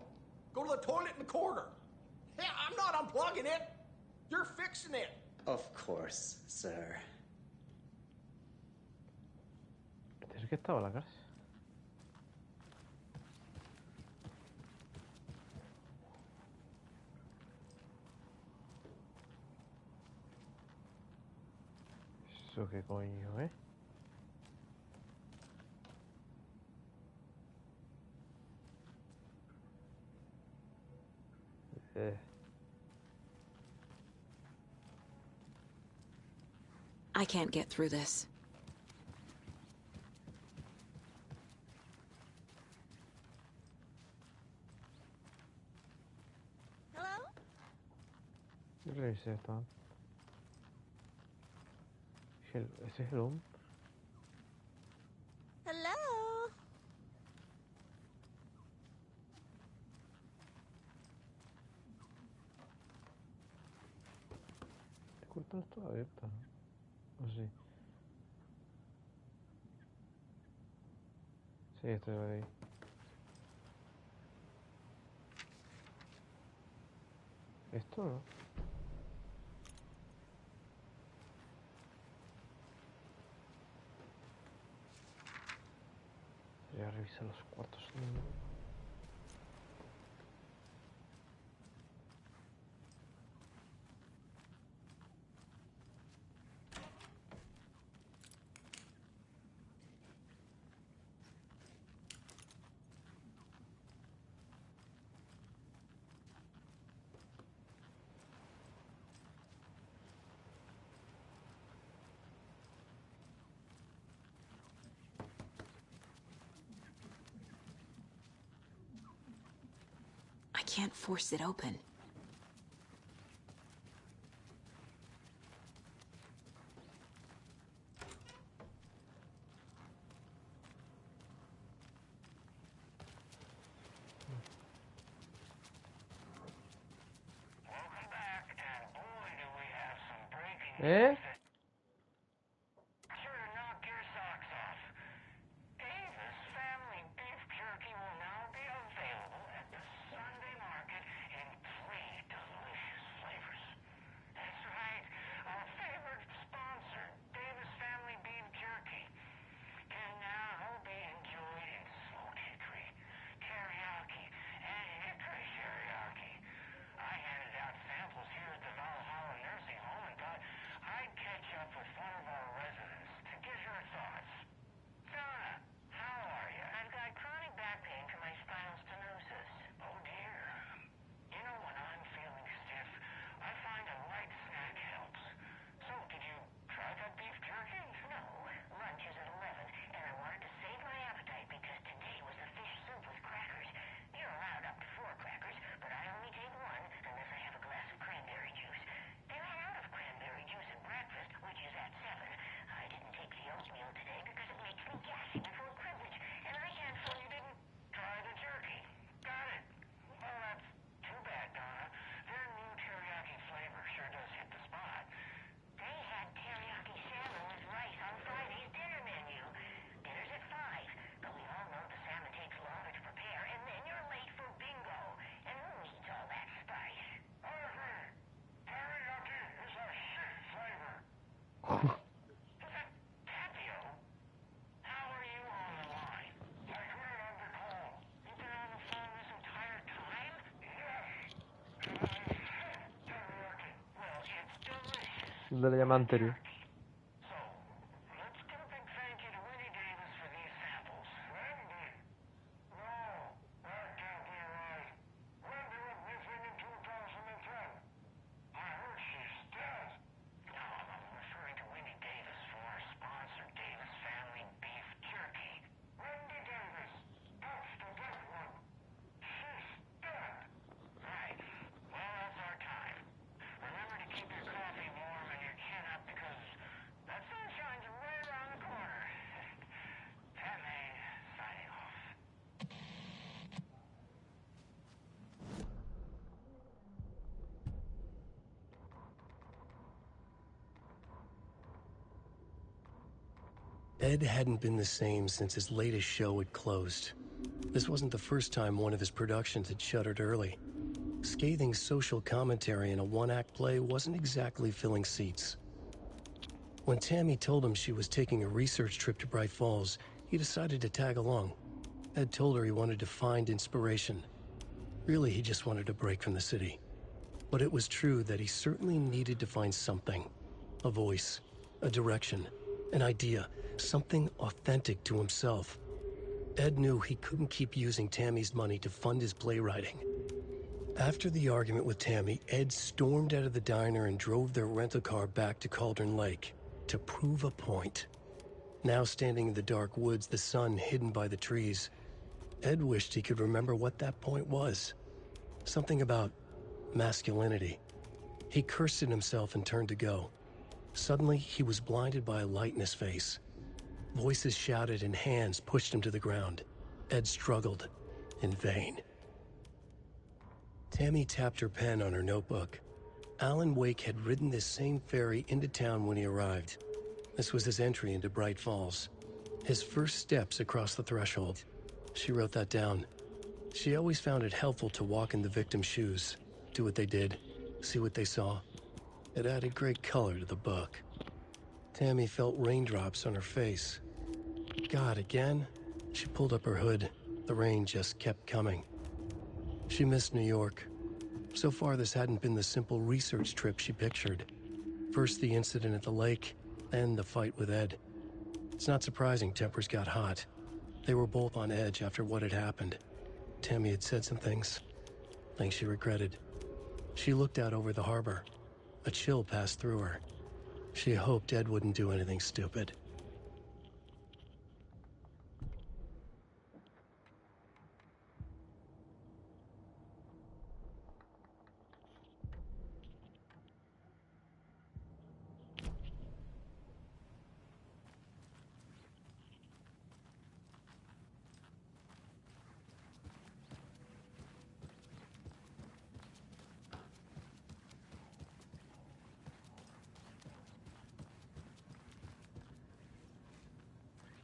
Go to the toilet in the corner. Hey, I'm not unplugging it. You're fixing it. Of course, sir. ¿Es que estaba la casa? ¿Eso qué coño, eh? I can't get through this. Hello? Revisé esto. ¿Ese es el home? Hello? La puerta no está abierta. ¿O sí? Sí, estoy ahí. ¿Esto no? Voy a revisar los cuartos. I can't force it open. ¿Eh? de la llamada anterior. Ed hadn't been the same since his latest show had closed. This wasn't the first time one of his productions had shuttered early. Scathing social commentary in a one-act play wasn't exactly filling seats. When Tammy told him she was taking a research trip to Bright Falls, he decided to tag along. Ed told her he wanted to find inspiration. Really, he just wanted a break from the city. But it was true that he certainly needed to find something. A voice, a direction, an idea, something authentic to himself. Ed knew he couldn't keep using Tammy's money to fund his playwriting. After the argument with Tammy, Ed stormed out of the diner and drove their rental car back to Cauldron Lake to prove a point. Now standing in the dark woods, the sun hidden by the trees, Ed wished he could remember what that point was. Something about masculinity. He cursed at himself and turned to go. Suddenly, he was blinded by a light in his face. Voices shouted and hands pushed him to the ground. Ed struggled, in vain. Tammy tapped her pen on her notebook. Alan Wake had ridden this same ferry into town when he arrived. This was his entry into Bright Falls. His first steps across the threshold. She wrote that down. She always found it helpful to walk in the victim's shoes, do what they did, see what they saw. It added great color to the book. Tammy felt raindrops on her face. God, again? She pulled up her hood. The rain just kept coming. She missed New York. So far, this hadn't been the simple research trip she pictured. First the incident at the lake, then the fight with Ed. It's not surprising tempers got hot. They were both on edge after what had happened. Tammy had said some things she regretted. She looked out over the harbor. A chill passed through her. She hoped Ed wouldn't do anything stupid.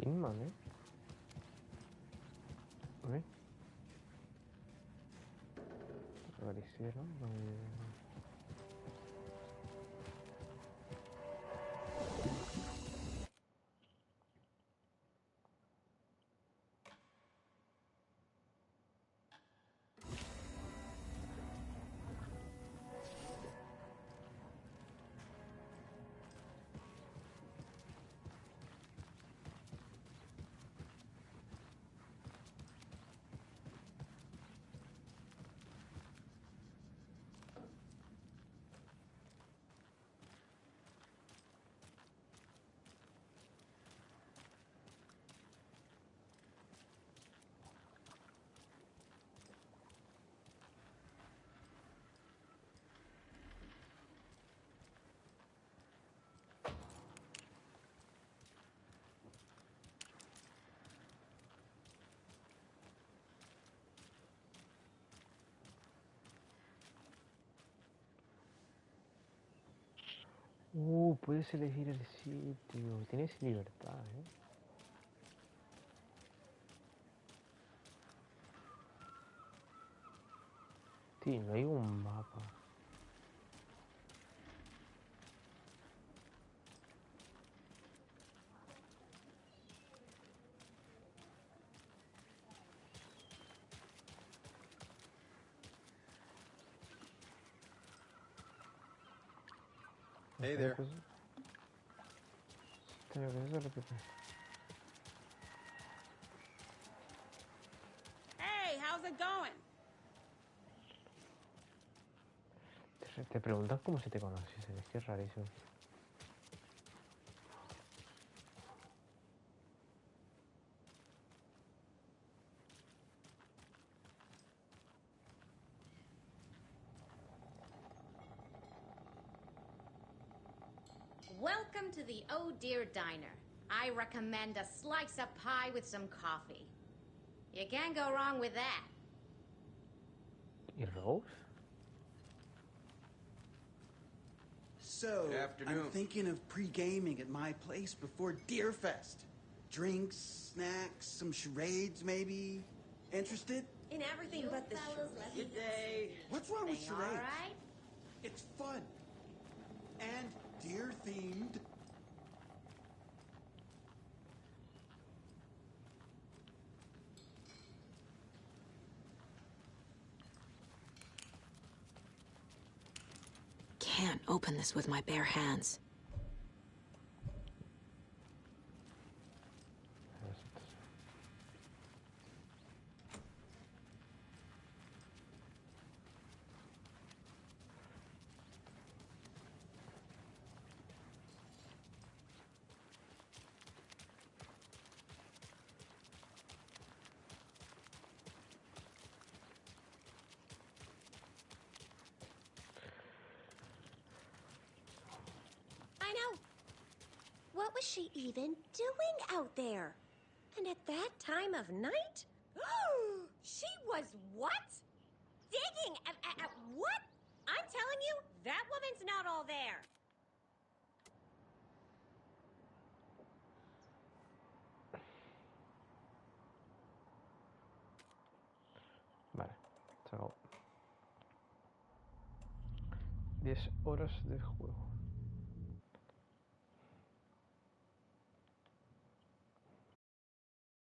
Hinman, ¿eh? ¿Eh? Aparecieron. Puedes elegir el sitio. Tienes libertad, ¿eh? Sí, no hay un mapa. Hey there. Tengo que se repite. Hey, how's it going? Te preguntan como si te conociesen, es que es rarísimo. Welcome to the Oh Dear Diner. I recommend a slice of pie with some coffee. You can't go wrong with that. ¿Y Rose? So, Afternoon. I'm thinking of pre-gaming at my place before Deerfest. Drinks, snacks, some charades maybe. Interested? In everything but the charades. Good day. What's wrong with Thing, charades? all right? It's fun. And deer-themed. Can't open this with my bare hands. I know. What was she even doing out there? And at that time of night? She was what? Digging at what? I'm telling you, that woman's not all there. Vale, se acabó. 10 horas de juego.